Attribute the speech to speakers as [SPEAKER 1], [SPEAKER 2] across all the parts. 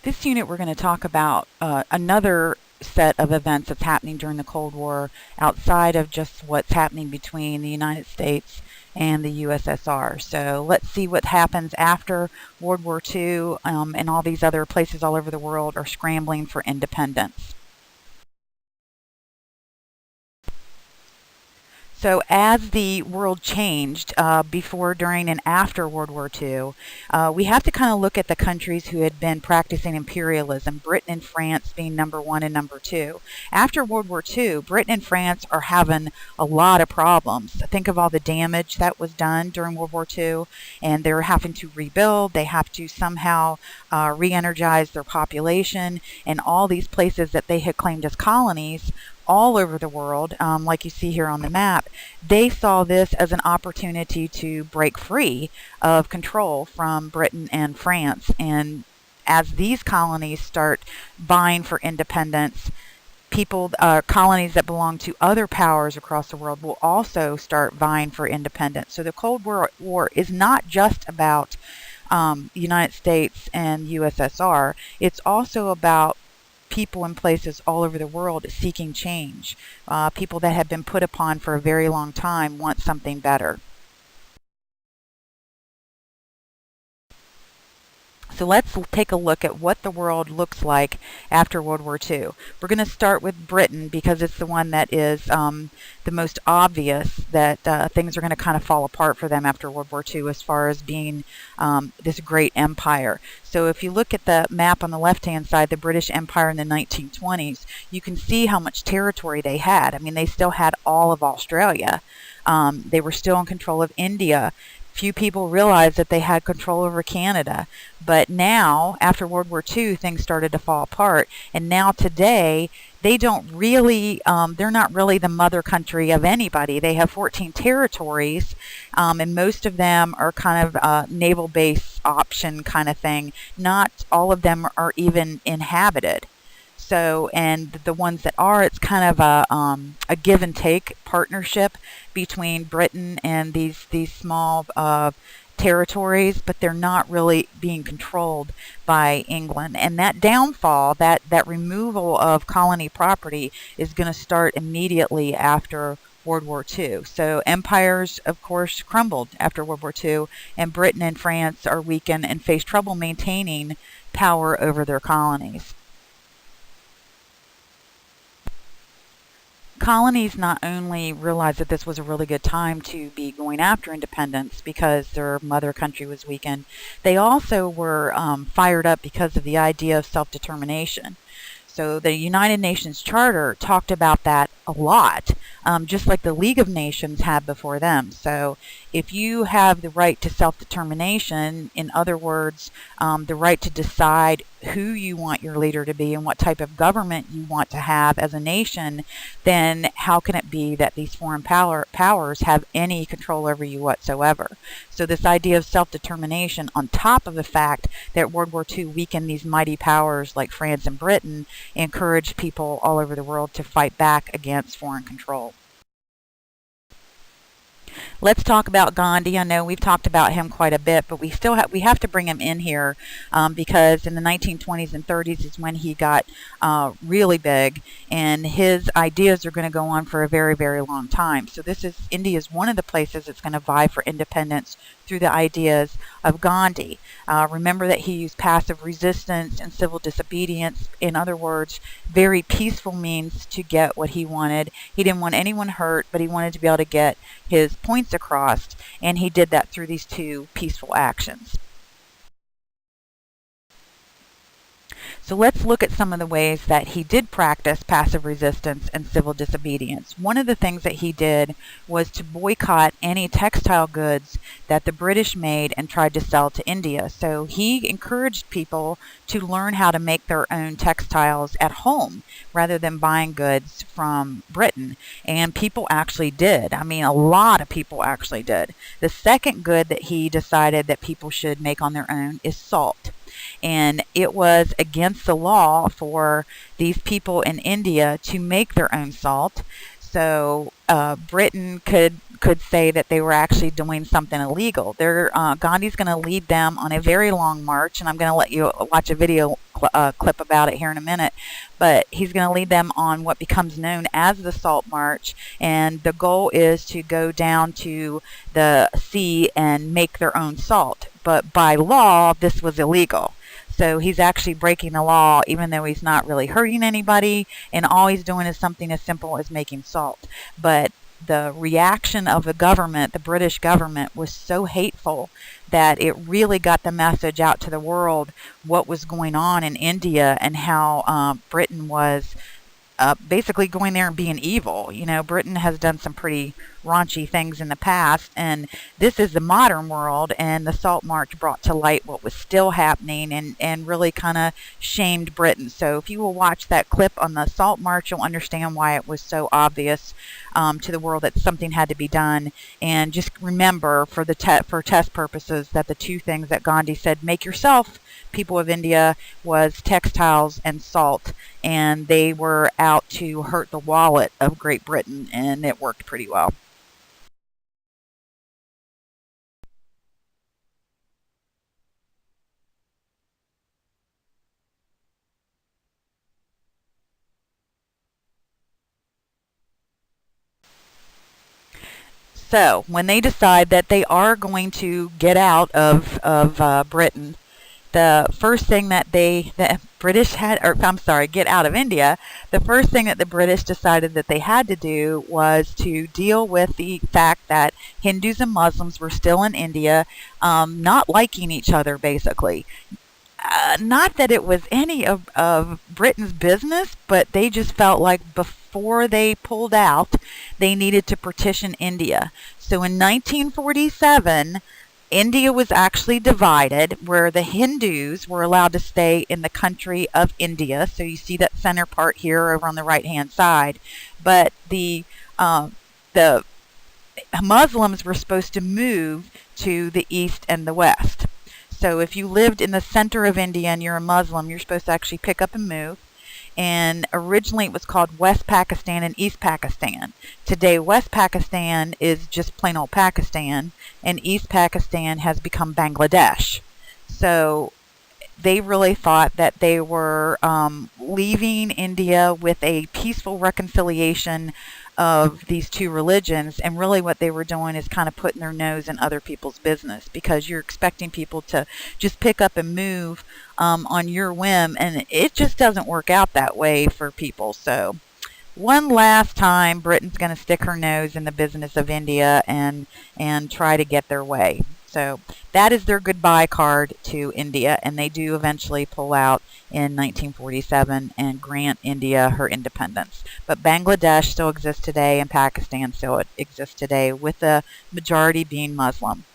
[SPEAKER 1] This unit we're going to talk about another set of events that's happening during the Cold War outside of just what's happening between the United States and the USSR. So let's see what happens after World War II, and all these other places all over the world are scrambling for independence. So as the world changed before, during, and after World War II, we have to kind of look at the countries who had been practicing imperialism, Britain and France being number one and number two. After World War II, Britain and France are having a lot of problems. Think of all the damage that was done during World War II, and they're having to rebuild. They have to somehow re-energize their population, and all these places that they had claimed as colonies all over the world, like you see here on the map, they saw this as an opportunity to break free of control from Britain and France. And as these colonies start vying for independence, colonies that belong to other powers across the world will also start vying for independence. So the Cold War is not just about the United States and USSR. It's also about people and places all over the world seeking change. People that have been put upon for a very long time want something better. So let's take a look at what the world looks like after World War II. We're going to start with Britain because it's the one that is the most obvious that things are going to kind of fall apart for them after World War II as far as being this great empire. So if you look at the map on the left-hand side, the British Empire in the 1920s, you can see how much territory they had. I mean, they still had all of Australia. They were still in control of India. Few people realized that they had control over Canada. But now, after World War II, things started to fall apart. And now today, they don't really, they're not really the mother country of anybody. They have 14 territories, and most of them are kind of naval base option kind of thing. Not all of them are even inhabited. So, and the ones that are, it's kind of a give and take partnership between Britain and these small territories, but they're not really being controlled by England. And that downfall, that removal of colony property is going to start immediately after World War II. So empires, of course, crumbled after World War II, and Britain and France are weakened and face trouble maintaining power over their colonies. Colonies not only realized that this was a really good time to be going after independence because their mother country was weakened, they also were fired up because of the idea of self-determination. So the United Nations Charter talked about that a lot, just like the League of Nations had before them. So if you have the right to self-determination, in other words, the right to decide who you want your leader to be and what type of government you want to have as a nation, then how can it be that these foreign powers have any control over you whatsoever? So this idea of self-determination, on top of the fact that World War II weakened these mighty powers like France and Britain, encouraged people all over the world to fight back against foreign control. Let's talk about Gandhi. I know we've talked about him quite a bit, but we have to bring him in here because in the 1920s and 30s is when he got really big, and his ideas are going to go on for a very, very long time. So India is one of the places that's going to vie for independence through the ideas of Gandhi. Remember that he used passive resistance and civil disobedience. In other words, very peaceful means to get what he wanted. He didn't want anyone hurt, but he wanted to be able to get his points across, and he did that through these two peaceful actions. So let's look at some of the ways that he did practice passive resistance and civil disobedience. One of the things that he did was to boycott any textile goods that the British made and tried to sell to India. So he encouraged people to learn how to make their own textiles at home rather than buying goods from Britain. And people actually did. I mean, a lot of people actually did. The second good that he decided that people should make on their own is salt. And it was against the law for these people in India to make their own salt. So Britain could say that they were actually doing something illegal. Gandhi's going to lead them on a very long march, and I'm going to let you watch a video clip clip about it here in a minute. But he's going to lead them on what becomes known as the Salt March, and the goal is to go down to the sea and make their own salt. But by law, this was illegal. So he's actually breaking the law, even though he's not really hurting anybody, and all he's doing is something as simple as making salt. But the reaction of the government, the British government, was so hateful that it really got the message out to the world what was going on in India and how Britain was basically going there and being evil. You know, Britain has done some pretty raunchy things in the past, and this is the modern world, and the Salt March brought to light what was still happening and really kind of shamed Britain. So if you will watch that clip on the Salt March, you'll understand why it was so obvious to the world that something had to be done. And just remember, for test purposes, that the two things that Gandhi said, make yourself, people of India, was textiles and salt, and they were out to hurt the wallet of Great Britain, and it worked pretty well. So when they decide that they are going to get out of Britain, the first thing that the British had, or I'm sorry, get out of India, the first thing that the British decided that they had to do was to deal with the fact that Hindus and Muslims were still in India, not liking each other, basically. Not that it was any of Britain's business, but they just felt like before they pulled out, they needed to partition India. So in 1947, India was actually divided, where the Hindus were allowed to stay in the country of India. So you see that center part here over on the right-hand side. But the Muslims were supposed to move to the east and the west. So if you lived in the center of India and you're a Muslim, you're supposed to actually pick up and move. And originally it was called West Pakistan and East Pakistan. Today, West Pakistan is just plain old Pakistan, and East Pakistan has become Bangladesh. So they really thought that they were leaving India with a peaceful reconciliation of these two religions, and really what they were doing is kind of putting their nose in other people's business, because you're expecting people to just pick up and move on your whim, and it just doesn't work out that way for people. So one last time, Britain's going to stick her nose in the business of India and try to get their way. So that is their goodbye card to India, and they do eventually pull out in 1947 and grant India her independence. But Bangladesh still exists today, and Pakistan still exists today, with the majority being Muslim.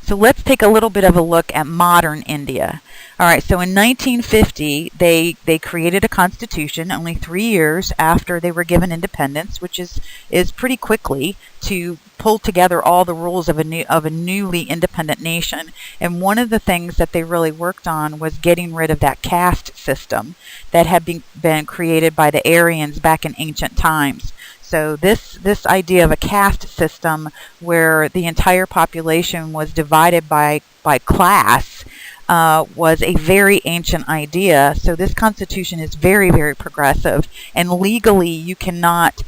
[SPEAKER 1] So let's take a little bit of a look at modern India. All right, so in 1950, they created a constitution only 3 years after they were given independence, which is pretty quickly to pull together all the rules of a newly independent nation. And one of the things that they really worked on was getting rid of that caste system that had been created by the Aryans back in ancient times. So this idea of a caste system where the entire population was divided by class was a very ancient idea. So this constitution is very, very progressive, and legally you cannot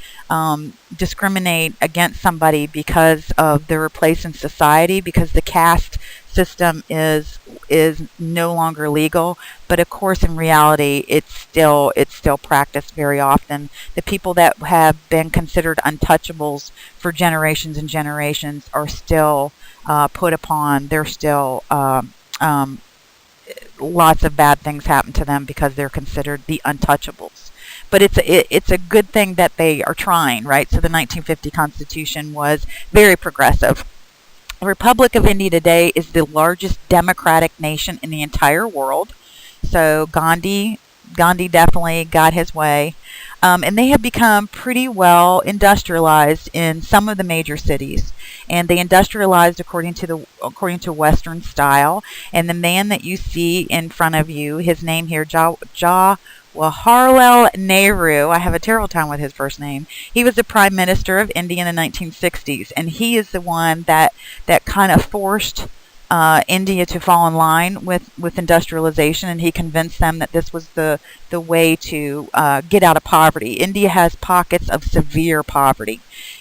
[SPEAKER 1] discriminate against somebody because of their place in society, because the caste system is no longer legal. But of course, in reality, it's still practiced very often. The people that have been considered untouchables for generations and generations are still put upon. They're still lots of bad things happen to them because they're considered the untouchables. But it's a good thing that they are trying, right? So the 1950 Constitution was very progressive. The Republic of India today is the largest democratic nation in the entire world. So Gandhi definitely got his way. And they have become pretty well industrialized in some of the major cities. And they industrialized according to Western style. And the man that you see in front of you, his name here, Jawaharlal Nehru, I have a terrible time with his first name. He was the Prime Minister of India in the 1960s, and he is the one that kind of forced India to fall in line with industrialization, and he convinced them that this was the way to get out of poverty. India has pockets of severe poverty,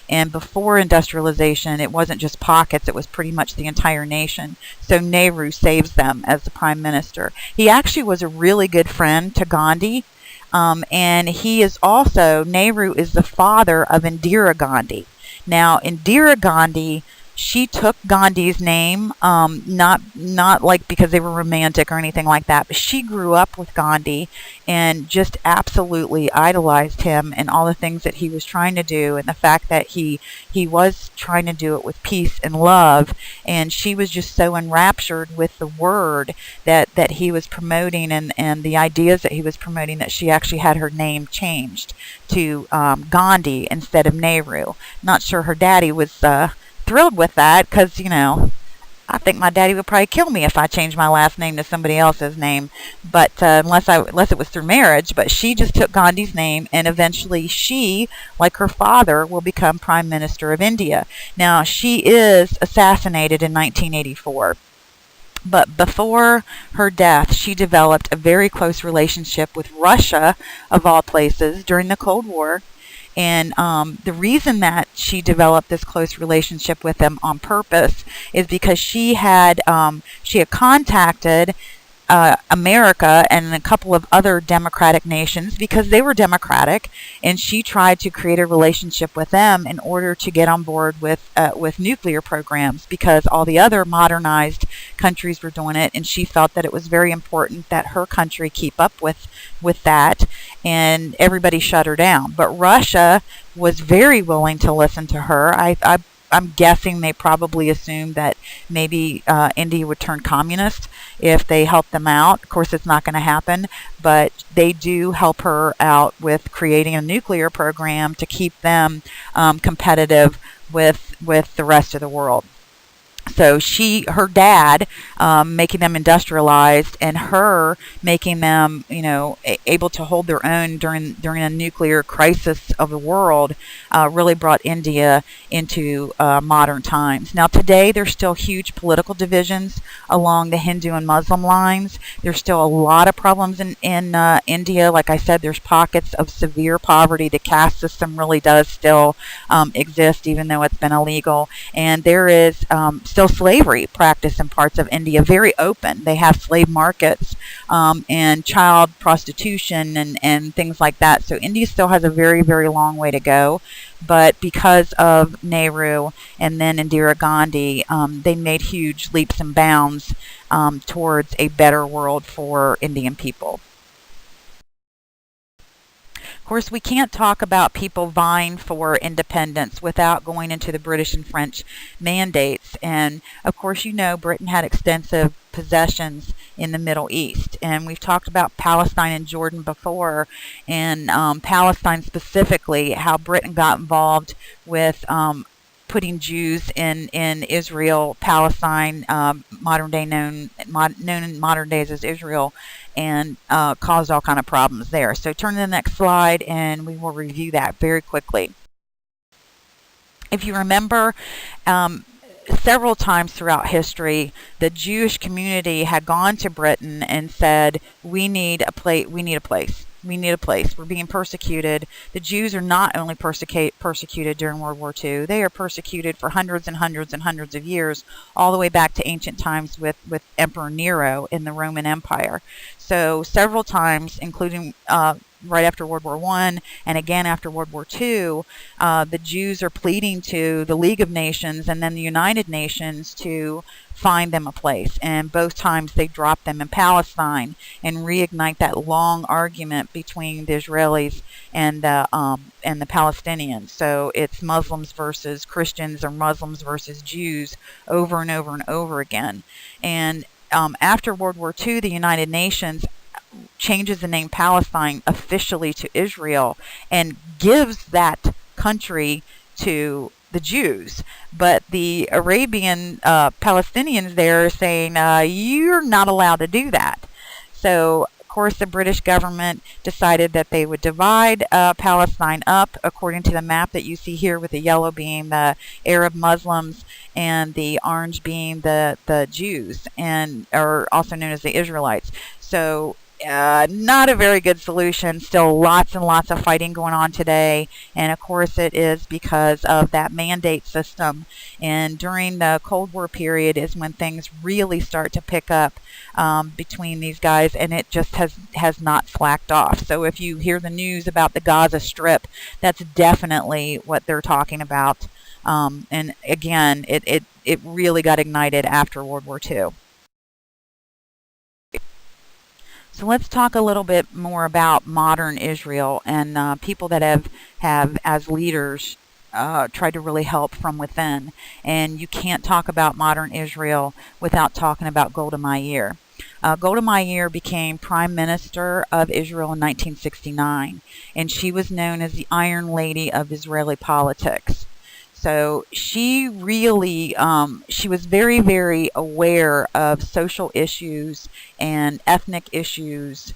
[SPEAKER 1] and before industrialization, it wasn't just pockets, it was pretty much the entire nation. So Nehru saves them as the prime minister. He actually was a really good friend to Gandhi, and he is also, Nehru is the father of Indira Gandhi. Now, Indira Gandhi, she took Gandhi's name, not like because they were romantic or anything like that, but she grew up with Gandhi and just absolutely idolized him and all the things that he was trying to do, and the fact that he was trying to do it with peace and love, and she was just so enraptured with the word that he was promoting, and the ideas that he was promoting, that she actually had her name changed to Gandhi instead of Nehru. Not sure her daddy was thrilled with that, because, you know, I think my daddy would probably kill me if I changed my last name to somebody else's name, but unless it was through marriage. But she just took Gandhi's name, and eventually she, like her father, will become Prime Minister of India. Now, she is assassinated in 1984. But before her death, she developed a very close relationship with Russia, of all places, during the Cold War. And the reason that she developed this close relationship with them on purpose is because she had contacted America and a couple of other democratic nations, because they were democratic, and she tried to create a relationship with them in order to get on board with nuclear programs, because all the other modernized countries were doing it, and she felt that it was very important that her country keep up with that, and everybody shut her down. But Russia was very willing to listen to her. I'm guessing they probably assumed that maybe India would turn communist if they helped them out. Of course, it's not going to happen, but they do help her out with creating a nuclear program to keep them competitive with the rest of the world. So her dad, making them industrialized, and her making them, able to hold their own during a nuclear crisis of the world, really brought India into modern times. Now, today, there's still huge political divisions along the Hindu and Muslim lines. There's still a lot of problems in India. Like I said, there's pockets of severe poverty. The caste system really does still exist, even though it's been illegal. And there is still slavery practiced in parts of India, very open. They have slave markets and child prostitution and things like that. So India still has a very, very long way to go. But because of Nehru and then Indira Gandhi, they made huge leaps and bounds towards a better world for Indian people. Of course, we can't talk about people vying for independence without going into the British and French mandates. And of course, Britain had extensive possessions in the Middle East. And we've talked about Palestine and Jordan before, and Palestine specifically, how Britain got involved with putting Jews in Israel, Palestine, modern day known in modern days as Israel, and caused all kind of problems there. So turn to the next slide, and we will review that very quickly. If you remember, several times throughout history, the Jewish community had gone to Britain and said, "We need a place. We need a place. We need a place. We're being persecuted." The Jews are not only persecuted during World War II, they are persecuted for hundreds and hundreds and hundreds of years, all the way back to ancient times with Emperor Nero in the Roman Empire. So several times, including right after World War I and again after World War II, the Jews are pleading to the League of Nations and then the United Nations to find them a place. And both times they drop them in Palestine and reignite that long argument between the Israelis and the Palestinians. So it's Muslims versus Christians, or Muslims versus Jews, over and over and over again. And after World War II, the United Nations changes the name Palestine officially to Israel and gives that country to the Jews. But the Arabian Palestinians there are saying, you're not allowed to do that. So, of course, the British government decided that they would divide Palestine up according to the map that you see here, with the yellow being the Arab Muslims and the orange being the Jews, or also known as the Israelites. So not a very good solution. Still lots and lots of fighting going on today. And of course it is because of that mandate system. And during the Cold War period is when things really start to pick up between these guys, and it just has not slacked off. So if you hear the news about the Gaza Strip, that's definitely what they're talking about. And again, it really got ignited after World War II. So let's talk a little bit more about modern Israel and people that have as leaders tried to really help from within. And you can't talk about modern Israel without talking about Golda Meir. Golda Meir became Prime Minister of Israel in 1969, and she was known as the Iron Lady of Israeli politics. So she really, she was very, very aware of social issues and ethnic issues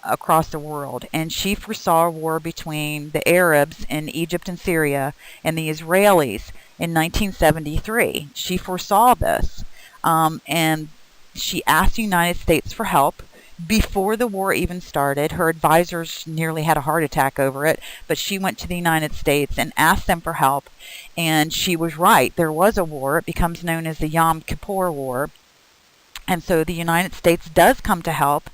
[SPEAKER 1] across the world. And she foresaw a war between the Arabs in Egypt and Syria and the Israelis in 1973. She foresaw this. And she asked the United States for help. Before the war even started, her advisors nearly had a heart attack over it, but she went to the United States and asked them for help, and she was right. There was a war. It becomes known as the Yom Kippur War. And so the United States does come to help,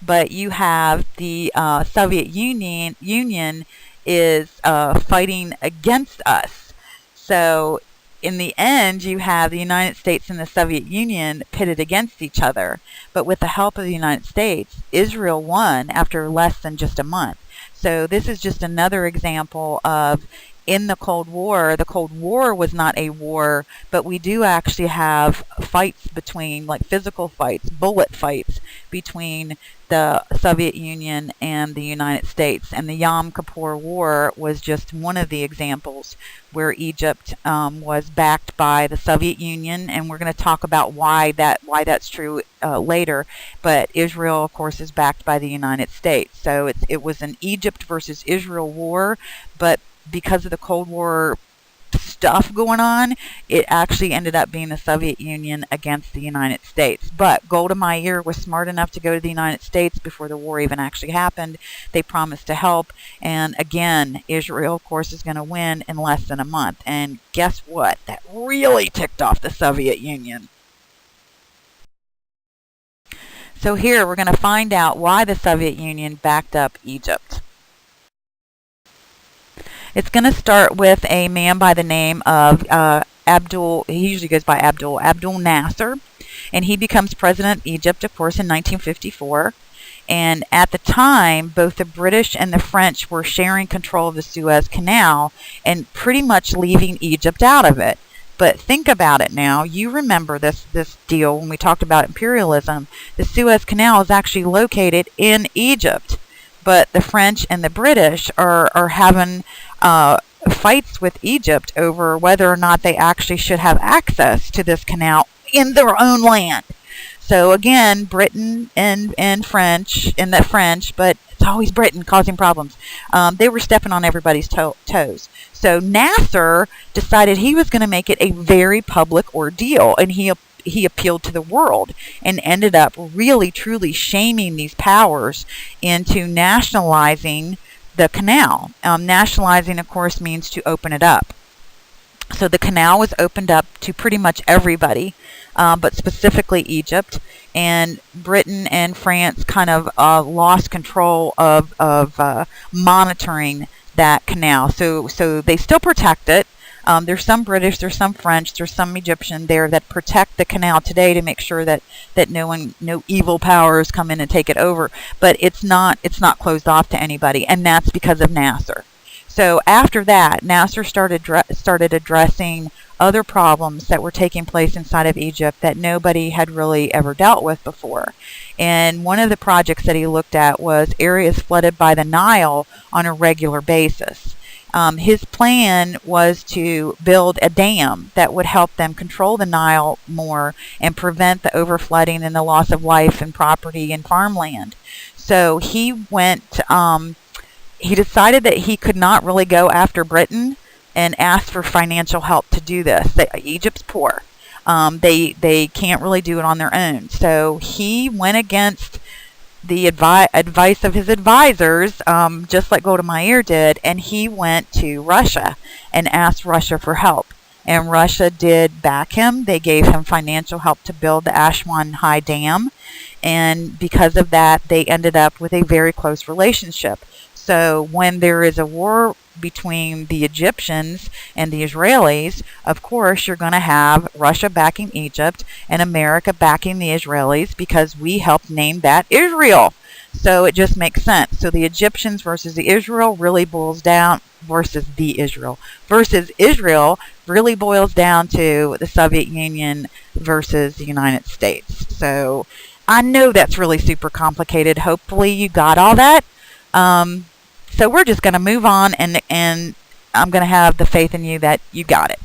[SPEAKER 1] but you have the Soviet Union is fighting against us. So in the end, you have the United States and the Soviet Union pitted against each other. But with the help of the United States, Israel won after less than just a month. So this is just another example of, in the Cold War was not a war, but we do actually have fights between, like physical fights, bullet fights between the Soviet Union and the United States. And the Yom Kippur War was just one of the examples where Egypt was backed by the Soviet Union, and we're going to talk about why that's true later. But Israel, of course, is backed by the United States. So it was an Egypt versus Israel war, but because of the Cold War stuff going on, it actually ended up being the Soviet Union against the United States. But Golda Meir was smart enough to go to the United States before the war even actually happened. They promised to help, and again, Israel, of course, is going to win in less than a month. And guess what? That really ticked off the Soviet Union. So here we're going to find out why the Soviet Union backed up Egypt. It's going to start with a man by the name of he usually goes by Abdul Nasser, and he becomes president of Egypt, of course, in 1954. And at the time, both the British and the French were sharing control of the Suez Canal and pretty much leaving Egypt out of it. But think about it now. You remember this deal when we talked about imperialism. The Suez Canal is actually located in Egypt, but the French and the British are having fights with Egypt over whether or not they actually should have access to this canal in their own land. So again, Britain and French, but it's always Britain causing problems. They were stepping on everybody's toes. So Nasser decided he was going to make it a very public ordeal, and he appealed to the world and ended up really truly shaming these powers into nationalizing the canal. Nationalizing, of course, means to open it up. So the canal was opened up to pretty much everybody, but specifically Egypt. And Britain and France kind of lost control of monitoring that canal. So they still protect it. There's some British, there's some French, there's some Egyptian there that protect the canal today to make sure that no evil powers come in and take it over. But it's not closed off to anybody, and that's because of Nasser. So after that, Nasser started addressing other problems that were taking place inside of Egypt that nobody had really ever dealt with before. And one of the projects that he looked at was areas flooded by the Nile on a regular basis. His plan was to build a dam that would help them control the Nile more and prevent the overflooding and the loss of life and property and farmland. So he decided that he could not really go after Britain and asked for financial help to do this. Egypt's poor. They can't really do it on their own. So he went against the advice of his advisors, just like Golda Meir did, and he went to Russia and asked Russia for help. And Russia did back him. They gave him financial help to build the Aswan High Dam. And because of that, they ended up with a very close relationship. So when there is a war between the Egyptians and the Israelis, of course, you're going to have Russia backing Egypt and America backing the Israelis because we helped name that Israel. So it just makes sense. So the Egyptians versus the Israel really boils down versus Israel really boils down to the Soviet Union versus the United States. So I know that's really super complicated. Hopefully you got all that. So we're just going to move on, and I'm going to have the faith in you that you got it.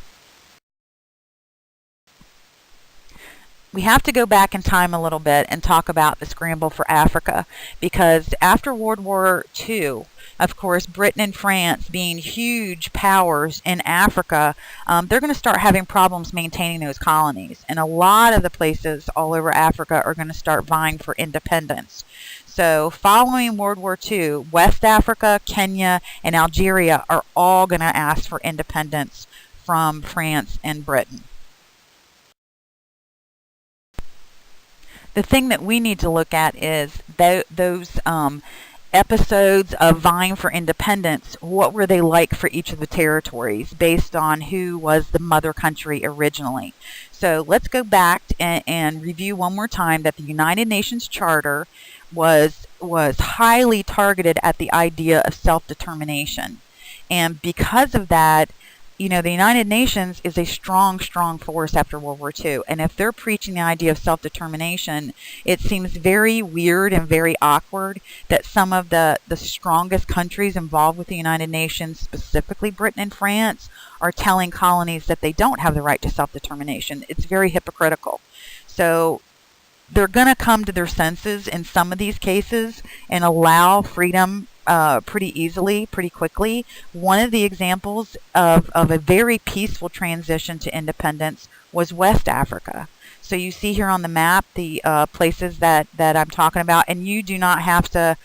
[SPEAKER 1] We have to go back in time a little bit and talk about the scramble for Africa, because after World War II, of course, Britain and France, being huge powers in Africa, they're going to start having problems maintaining those colonies. And a lot of the places all over Africa are going to start vying for independence. So following World War II, West Africa, Kenya, and Algeria are all going to ask for independence from France and Britain. The thing that we need to look at is those episodes of vying for independence. What were they like for each of the territories based on who was the mother country originally? So let's go back and review one more time that the United Nations Charter was highly targeted at the idea of self-determination. And because of that, you know, the United Nations is a strong force after World War II. And if they're preaching the idea of self-determination, it seems very weird and very awkward that some of the strongest countries involved with the United Nations, specifically Britain and France, are telling colonies that they don't have the right to self-determination. It's very hypocritical. So they're going to come to their senses in some of these cases and allow freedom pretty easily, pretty quickly. One of the examples of a very peaceful transition to independence was West Africa. So you see here on the map the places that I'm talking about, and you do not have to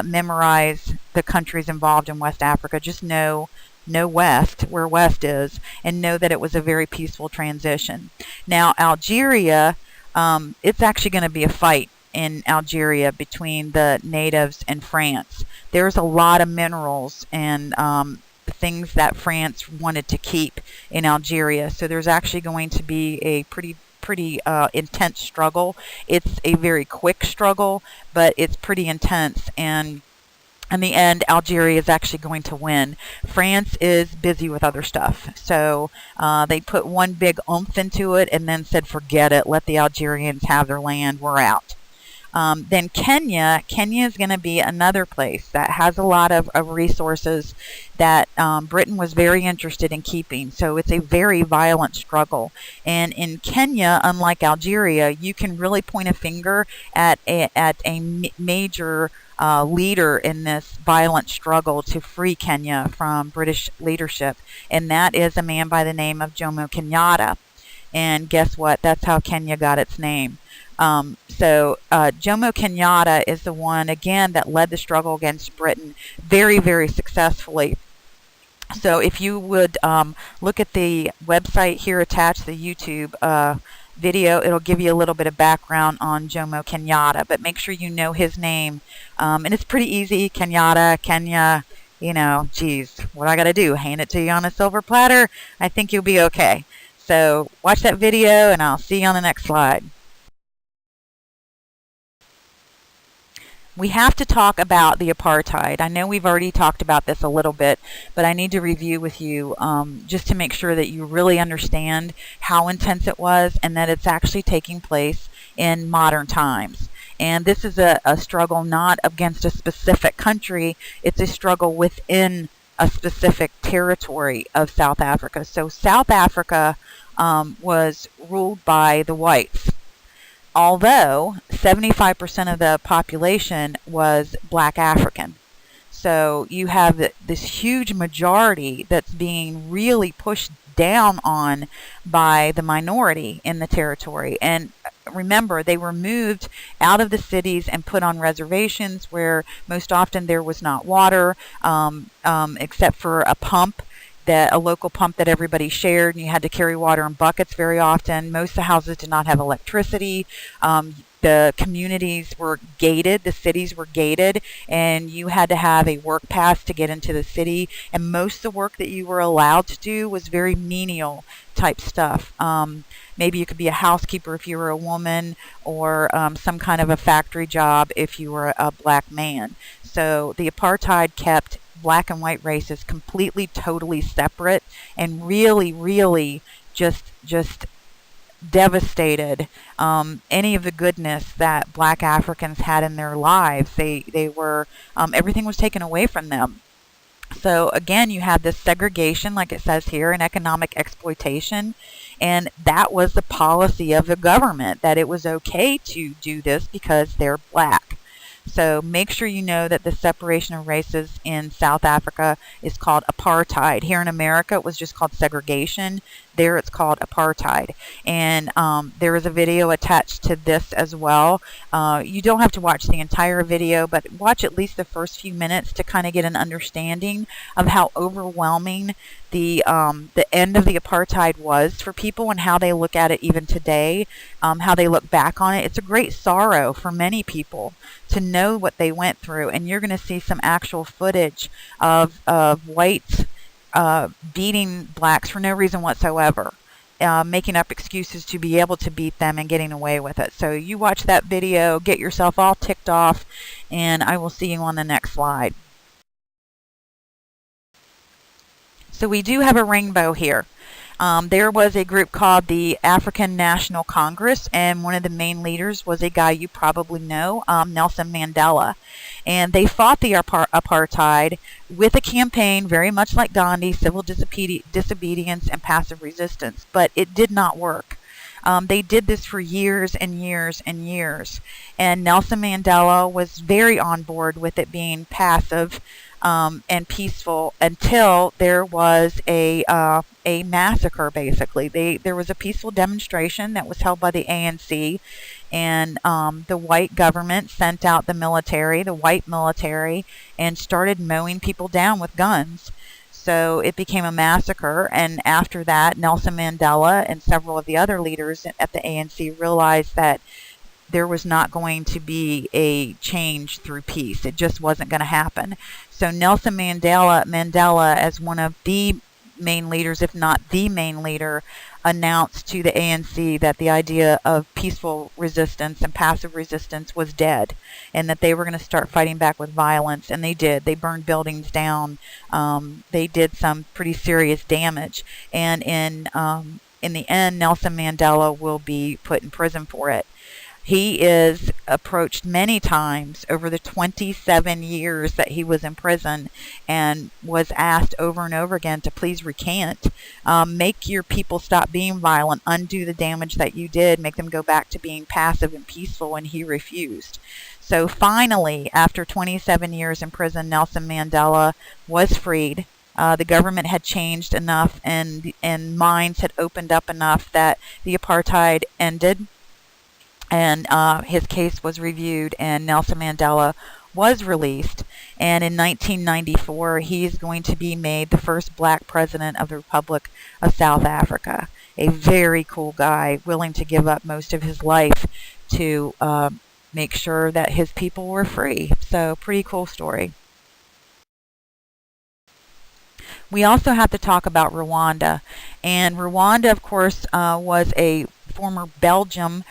[SPEAKER 1] memorize the countries involved in West Africa. Just know West, where West is, and know that it was a very peaceful transition. Now, Algeria, it's actually going to be a fight in Algeria between the natives and France. There's a lot of minerals and things that France wanted to keep in Algeria. So there's actually going to be a pretty intense struggle. It's a very quick struggle, but it's pretty intense. And in the end, Algeria is actually going to win. France is busy with other stuff. So they put one big oomph into it and then said, forget it, let the Algerians have their land, we're out. Then Kenya is going to be another place that has a lot of resources that Britain was very interested in keeping. So it's a very violent struggle. And in Kenya, unlike Algeria, you can really point a finger at a major leader in this violent struggle to free Kenya from British leadership. And that is a man by the name of Jomo Kenyatta. And guess what? That's how Kenya got its name. So Jomo Kenyatta is the one, again, that led the struggle against Britain very, very successfully. So if you would look at the website here attached, the YouTube video, it'll give you a little bit of background on Jomo Kenyatta, but make sure you know his name. And it's pretty easy. Kenyatta, Kenya, you know, geez, what I got to do? Hand it to you on a silver platter? I think you'll be okay. So watch that video, and I'll see you on the next slide. We have to talk about the apartheid. I know we've already talked about this a little bit, but I need to review with you just to make sure that you really understand how intense it was and that it's actually taking place in modern times. And this is a struggle not against a specific country, it's a struggle within a specific territory of South Africa. So South Africa was ruled by the whites. Although 75% of the population was Black African. So you have this huge majority that's being really pushed down on by the minority in the territory. And remember, they were moved out of the cities and put on reservations where most often there was not water, except for a pump, a local pump that everybody shared, and you had to carry water in buckets very often. Most of the houses did not have electricity. The communities were gated, the cities were gated, and you had to have a work pass to get into the city. And most of the work that you were allowed to do was very menial type stuff. Maybe you could be a housekeeper if you were a woman, or some kind of a factory job if you were a black man. So the apartheid kept black and white races completely, totally separate, and really, really just devastated any of the goodness that black Africans had in their lives. They were everything was taken away from them. So again, you have this segregation, like it says here, and economic exploitation, and that was the policy of the government, that it was okay to do this because they're black. So make sure you know that the separation of races in South Africa is called apartheid. Here in America, it was just called segregation. There it's called apartheid. And there is a video attached to this as well. You don't have to watch the entire video, but watch at least the first few minutes to kind of get an understanding of how overwhelming the end of the apartheid was for people, and how they look at it even today, how they look back on it. It's a great sorrow for many people to know what they went through, and you're going to see some actual footage of whites beating blacks for no reason whatsoever, making up excuses to be able to beat them and getting away with it. So you watch that video, get yourself all ticked off, and I will see you on the next slide. So we do have a rainbow here. There was a group called the African National Congress, and one of the main leaders was a guy you probably know, Nelson Mandela. And they fought the apartheid with a campaign very much like Gandhi, civil disobedience and passive resistance, but it did not work. They did this for years and years and years, and Nelson Mandela was very on board with it being passive and peaceful until there was a massacre. Basically, there was a peaceful demonstration that was held by the ANC, and the white government sent out the military, the white military, and started mowing people down with guns. So it became a massacre, and after that, Nelson Mandela and several of the other leaders at the ANC realized that there was not going to be a change through peace. It just wasn't going to happen. So Nelson Mandela, as one of the main leaders, if not the main leader, announced to the ANC that the idea of peaceful resistance and passive resistance was dead, and that they were going to start fighting back with violence. And they did. They burned buildings down. They did some pretty serious damage. And in the end, Nelson Mandela will be put in prison for it. He is approached many times over the 27 years that he was in prison, and was asked over and over again to please recant, make your people stop being violent, undo the damage that you did, make them go back to being passive and peaceful, and he refused. So finally, after 27 years in prison, Nelson Mandela was freed. The government had changed enough, and minds had opened up enough that the apartheid ended. And his case was reviewed, and Nelson Mandela was released. And in 1994, he is going to be made the first black president of the Republic of South Africa. A very cool guy, willing to give up most of his life to make sure that his people were free. So, pretty cool story. We also have to talk about Rwanda. And Rwanda, of course, was a former Belgian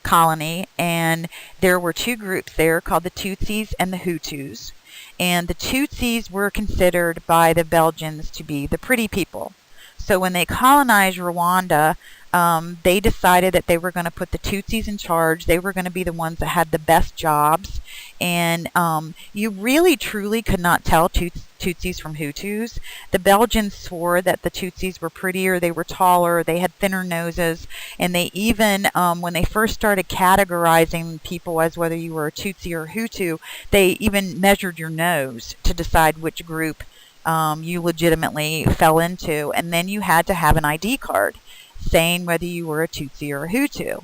[SPEAKER 1] colony, and there were two groups there called the Tutsis and the Hutus. And the Tutsis were considered by the Belgians to be the pretty people. So when they colonized Rwanda, they decided that they were going to put the Tutsis in charge. They were going to be the ones that had the best jobs. And you really, truly could not tell Tutsis from Hutus. The Belgians swore that the Tutsis were prettier, they were taller, they had thinner noses, and they even, when they first started categorizing people as whether you were a Tutsi or Hutu, they even measured your nose to decide which group you legitimately fell into, and then you had to have an ID card saying whether you were a Tutsi or a Hutu.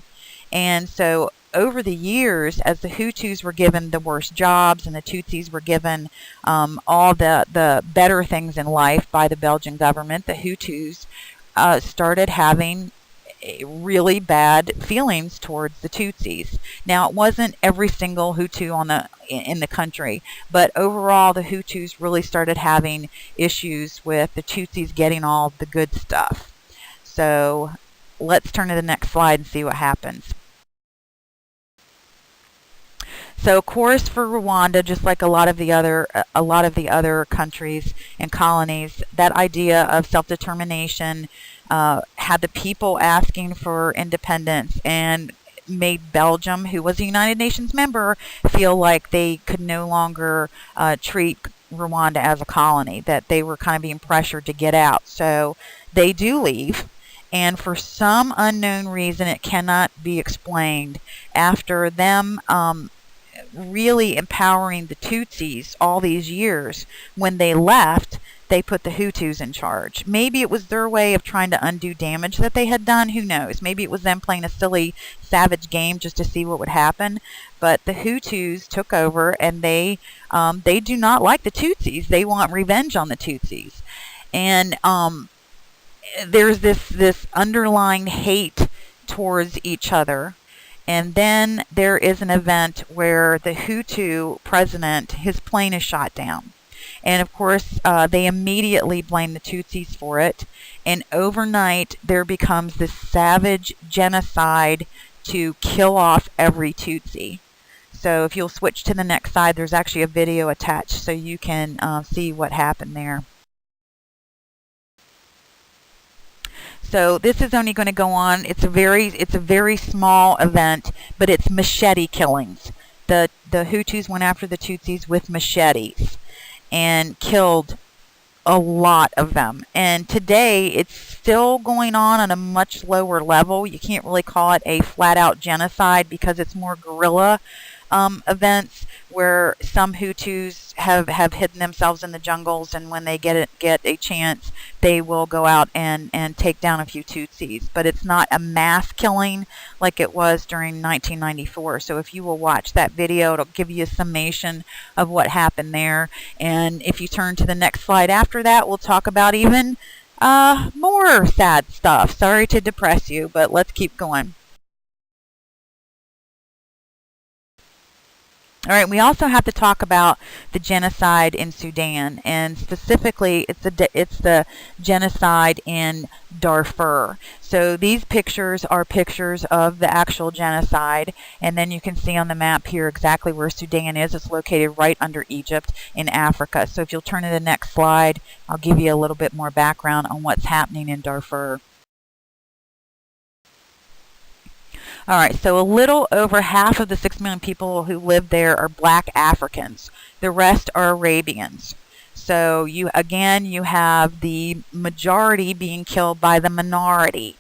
[SPEAKER 1] And so over the years, as the Hutus were given the worst jobs and the Tutsis were given all the better things in life by the Belgian government, the Hutus started having really bad feelings towards the Tutsis. Now, it wasn't every single Hutu in the country, but overall the Hutus really started having issues with the Tutsis getting all the good stuff. So let's turn to the next slide and see what happens. So, of course, for Rwanda, just like a lot of the other countries and colonies, that idea of self-determination had the people asking for independence and made Belgium, who was a United Nations member, feel like they could no longer treat Rwanda as a colony, that they were kind of being pressured to get out. So they do leave. And for some unknown reason, it cannot be explained, after them really empowering the Tutsis all these years, when they left, they put the Hutus in charge. Maybe it was their way of trying to undo damage that they had done. Who knows? Maybe it was them playing a silly, savage game just to see what would happen. But the Hutus took over, and they do not like the Tutsis. They want revenge on the Tutsis. And there's this underlying hate towards each other. And then there is an event where the Hutu president, his plane is shot down. And of course, they immediately blame the Tutsis for it. And overnight, there becomes this savage genocide to kill off every Tutsi. So if you'll switch to the next slide, there's actually a video attached so you can see what happened there. So this is only going to go on. It's a very small event, but it's machete killings. The Hutus went after the Tutsis with machetes and killed a lot of them. And today it's still going on a much lower level. You can't really call it a flat-out genocide because it's more guerrilla events where some Hutus have hidden themselves in the jungles, and when they get a chance, they will go out and take down a few Tutsis. But it's not a mass killing like it was during 1994. So if you will watch that video, it'll give you a summation of what happened there. And if you turn to the next slide after that, we'll talk about even more sad stuff. Sorry to depress you, but let's keep going. All right, we also have to talk about the genocide in Sudan, and specifically it's the genocide in Darfur. So these pictures are pictures of the actual genocide, and then you can see on the map here exactly where Sudan is. It's located right under Egypt in Africa. So if you'll turn to the next slide, I'll give you a little bit more background on what's happening in Darfur. All right, so a little over half of the 6 million people who live there are black Africans. The rest are Arabians. So you have the majority being killed by the minority.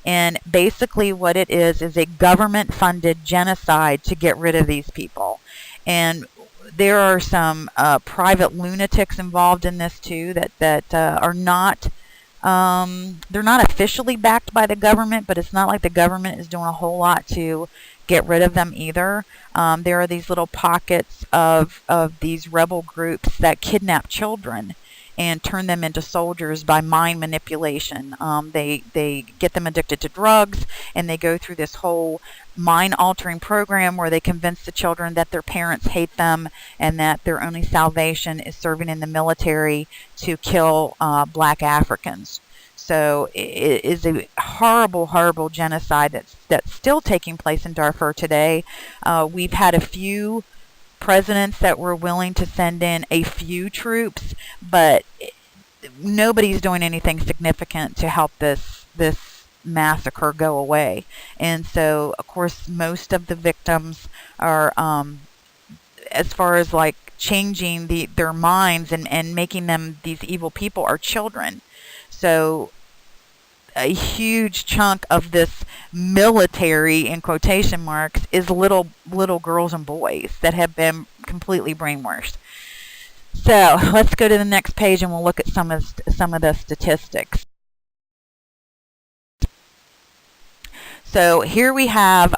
[SPEAKER 1] And basically what it is a government-funded genocide to get rid of these people. And there are some private lunatics involved in this too that are not... they're not officially backed by the government, but it's not like the government is doing a whole lot to get rid of them either. There are these little pockets of these rebel groups that kidnap children and turn them into soldiers by mind manipulation. They get them addicted to drugs, and they go through this whole mind-altering program where they convince the children that their parents hate them and that their only salvation is serving in the military to kill black Africans. So it is a horrible, horrible genocide that's still taking place in Darfur today. We've had a few presidents that were willing to send in a few troops, but nobody's doing anything significant to help this massacre go away. And so, of course, most of the victims are, as far as like changing their minds and making them these evil people are children. So a huge chunk of this military, in quotation marks, is little girls and boys that have been completely brainwashed. So let's go to the next page and we'll look at some of the statistics. So here we have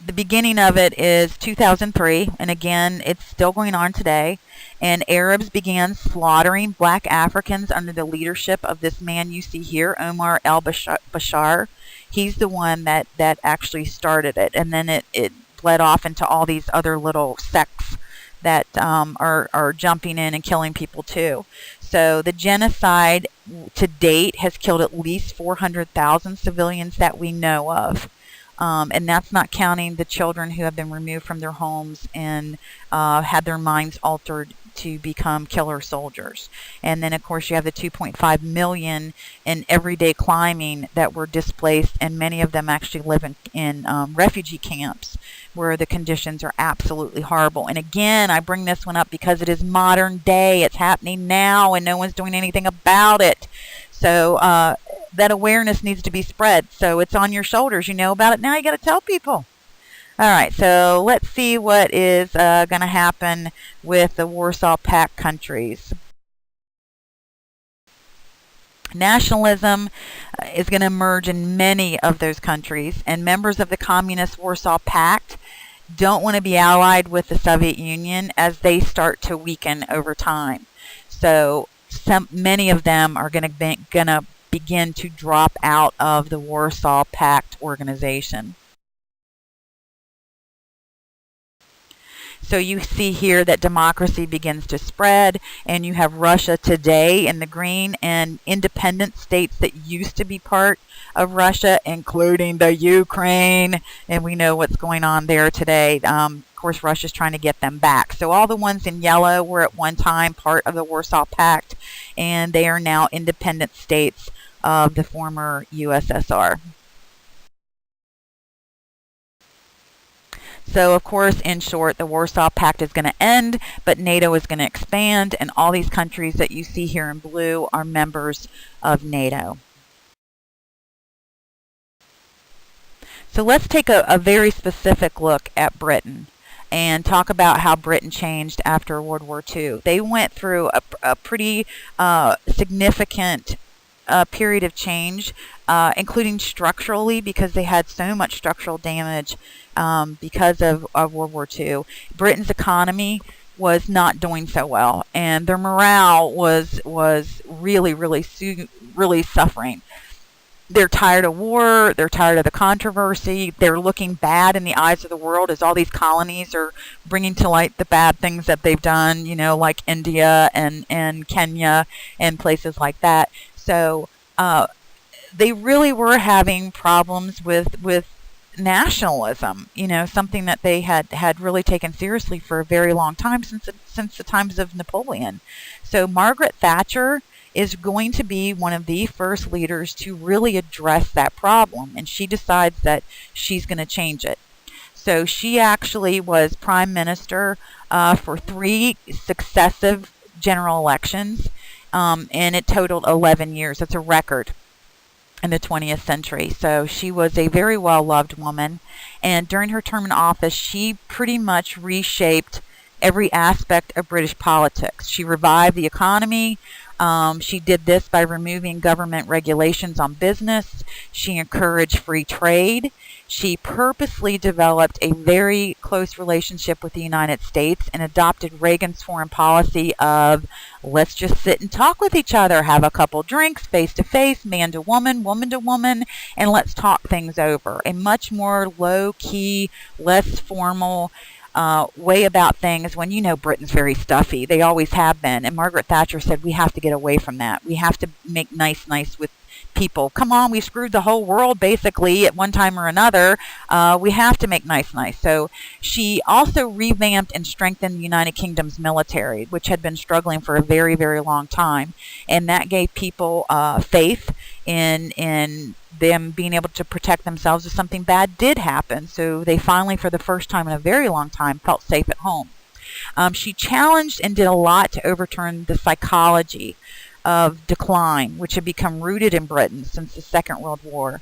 [SPEAKER 1] the beginning of it is 2003, and again, it's still going on today. And Arabs began slaughtering black Africans under the leadership of this man you see here, Omar al-Bashir. He's the one that actually started it, and then it bled off into all these other little sects that are jumping in and killing people too. So the genocide to date has killed at least 400,000 civilians that we know of. And that's not counting the children who have been removed from their homes and had their minds altered to become killer soldiers. And then, of course, you have the 2.5 million in everyday climbing that were displaced, and many of them actually live in refugee camps where the conditions are absolutely horrible. And again, I bring this one up because it is modern day. It's happening now, and no one's doing anything about it. So that awareness needs to be spread. So it's on your shoulders. You know about it now. You got to tell people. All right, so let's see what is going to happen with the Warsaw Pact countries. Nationalism is going to emerge in many of those countries, and members of the Communist Warsaw Pact don't want to be allied with the Soviet Union as they start to weaken over time. So many of them are going to begin to drop out of the Warsaw Pact organization. So you see here that democracy begins to spread, and you have Russia today in the green, and independent states that used to be part of Russia, including the Ukraine, and we know what's going on there today. Of course, Russia's trying to get them back. So all the ones in yellow were at one time part of the Warsaw Pact, and they are now independent states of the former USSR. So, of course, in short, the Warsaw Pact is going to end, but NATO is going to expand, and all these countries that you see here in blue are members of NATO. So let's take a very specific look at Britain and talk about how Britain changed after World War II. They went through a pretty significant period of change, including structurally, because they had so much structural damage because of World War II. Britain's economy was not doing so well, and their morale was really suffering. They're tired of war. They're tired of the controversy. They're looking bad in the eyes of the world as all these colonies are bringing to light the bad things that they've done, you know, like India and Kenya and places like that. So they really were having problems with nationalism, you know, something that they had really taken seriously for a very long time, since the times of Napoleon. So Margaret Thatcher is going to be one of the first leaders to really address that problem, and she decides that she's going to change it. So she actually was prime minister for 3 successive general elections, and it totaled 11 years. That's a record in the 20th century. So she was a very well-loved woman, and during her term in office, she pretty much reshaped every aspect of British politics. She revived the economy. She did this by removing government regulations on business. She encouraged free trade. She purposely developed a very close relationship with the United States and adopted Reagan's foreign policy of let's just sit and talk with each other, have a couple drinks, face to face, man to woman to woman, and let's talk things over. A much more low-key, less formal way about things, when, you know, Britain's very stuffy. They always have been. And Margaret Thatcher said, we have to get away from that. We have to make nice with people. Come on, we screwed the whole world basically at one time or another. We have to make nice. So she also revamped and strengthened the United Kingdom's military, which had been struggling for a very, very long time. And that gave people faith in them being able to protect themselves if something bad did happen. So they finally, for the first time in a very long time, felt safe at home. She challenged and did a lot to overturn the psychology of decline, which had become rooted in Britain since the Second World War.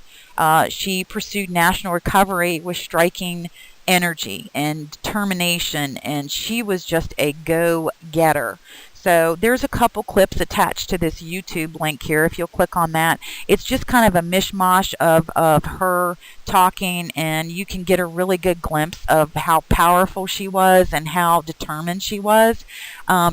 [SPEAKER 1] She pursued national recovery with striking energy and determination, and she was just a go-getter. So there's a couple clips attached to this YouTube link here. If you'll click on that, it's just kind of a mishmash of her talking, and you can get a really good glimpse of how powerful she was and how determined she was.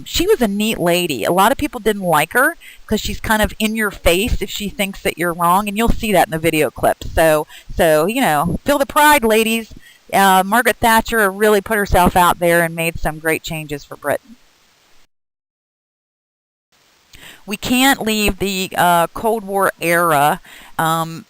[SPEAKER 1] She was a neat lady. A lot of people didn't like her because she's kind of in your face if she thinks that you're wrong, and you'll see that in the video clips. So you know, feel the pride, ladies. Margaret Thatcher really put herself out there and made some great changes for Britain. We can't leave the Cold War era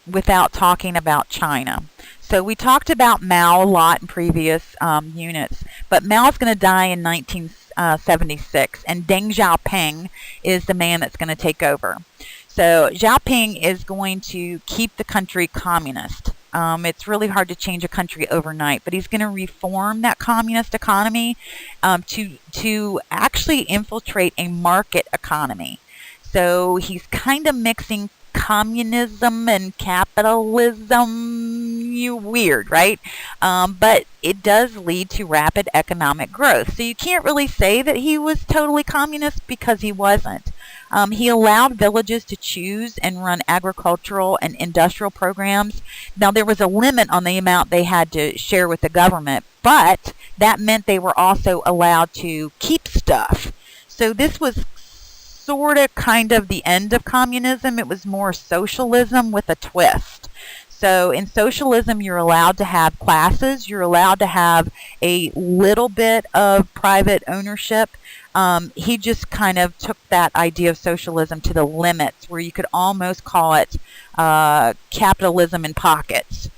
[SPEAKER 1] without talking about China. So we talked about Mao a lot in previous units, but Mao's going to die in 1976, and Deng Xiaoping is the man that's going to take over. So Xiaoping is going to keep the country communist. It's really hard to change a country overnight, but he's going to reform that communist economy to actually infiltrate a market economy. So he's kind of mixing communism and capitalism. Weird, right? But it does lead to rapid economic growth. So you can't really say that he was totally communist because he wasn't. He allowed villages to choose and run agricultural and industrial programs. Now, there was a limit on the amount they had to share with the government, but that meant they were also allowed to keep stuff. So this was sort of kind of the end of communism. It was more socialism with a twist. So in socialism, you're allowed to have classes. You're allowed to have a little bit of private ownership. He just kind of took that idea of socialism to the limits, where you could almost call it capitalism in pockets.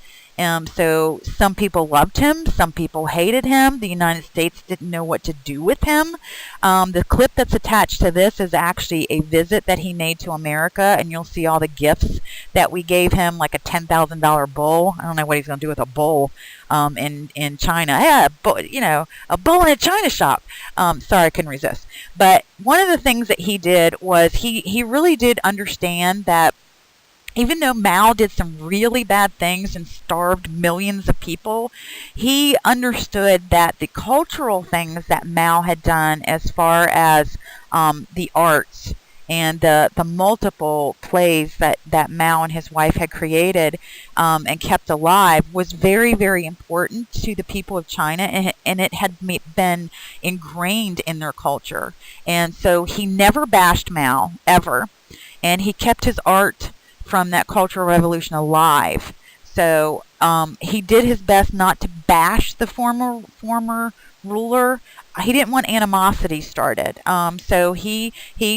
[SPEAKER 1] So some people loved him, some people hated him. The United States didn't know what to do with him. The clip that's attached to this is actually a visit that he made to America, and you'll see all the gifts that we gave him, like a $10,000 bull. I don't know what he's going to do with a bull in China. Yeah, you know, a bull in a china shop. Sorry, I couldn't resist. But one of the things that he did was he really did understand that even though Mao did some really bad things and starved millions of people, he understood that the cultural things that Mao had done, as far as the arts and the multiple plays that Mao and his wife had created and kept alive, was very, very important to the people of China, and it had been ingrained in their culture. And so he never bashed Mao, ever, and he kept his art from that Cultural Revolution alive. So he did his best not to bash the former ruler. He didn't want animosity started. So he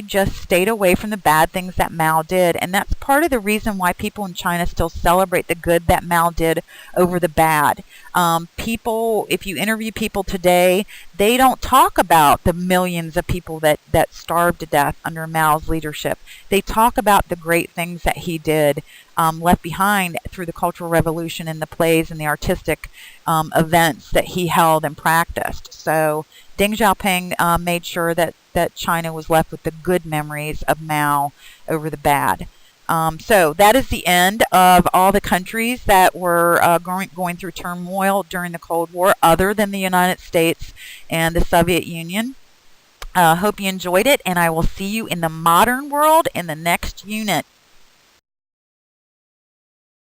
[SPEAKER 1] just stayed away from the bad things that Mao did. And that's part of the reason why people in China still celebrate the good that Mao did over the bad. People, if you interview people today, they don't talk about the millions of people that starved to death under Mao's leadership. They talk about the great things that he did, left behind through the Cultural Revolution and the plays and the artistic events that he held and practiced. So Deng Xiaoping made sure that China was left with the good memories of Mao over the bad. So that is the end of all the countries that were going through turmoil during the Cold War, other than the United States and the Soviet Union. Hope you enjoyed it, and I will see you in the modern world in the next unit.